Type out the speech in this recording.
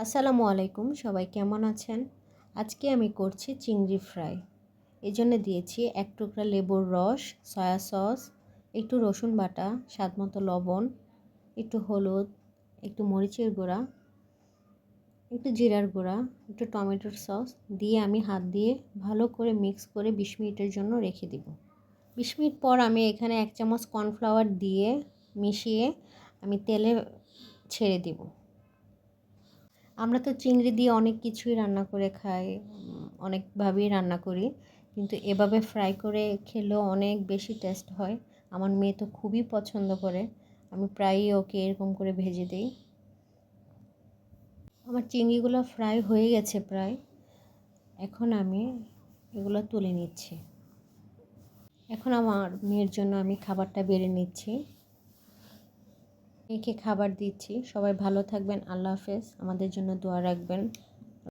আসসালামু আলাইকুম, সবাই কেমন আছেন? আজকে আমি করছি চিংড়ি ফ্রাই। এজন্য দিয়েছি ১ টুকরা লেবুর রস, সয়া সস, একটু রসুন বাটা, স্বাদমতো লবণ, একটু হলুদ, একটু মরিচের গুঁড়া, একটু জিরার গুঁড়া, একটু টমেটোর সস দিয়ে আমি হাত দিয়ে ভালো করে মিক্স করে ২০ মিনিটের জন্য রেখে দিব। ২০ মিনিট পর আমি এখানে ১ চামচ কর্নফ্লাওয়ার দিয়ে মিশিয়ে আমি তেলে ছেড়ে দিব। আমরা তো চিংড়ি দিয়ে অনেক কিছুই রান্না করে খাই, অনেকভাবেই রান্না করি, কিন্তু এভাবে ফ্রাই করে খেলেও অনেক বেশি টেস্ট হয়। আমার মেয়ে তো খুবই পছন্দ করে, আমি প্রায়ই ওকে এরকম করে ভেজে দিই। আমার চিংড়িগুলো ফ্রাই হয়ে গেছে প্রায়, এখন আমি এগুলো তুলে নিচ্ছি। এখন আমার মেয়ের জন্য আমি খাবারটা বেড়ে নিচ্ছি, মেয়েকে খাবার দিচ্ছি। সবাই ভালো থাকবেন, আল্লাহ হাফেজ, আমাদের জন্য দোয়া রাখবেন।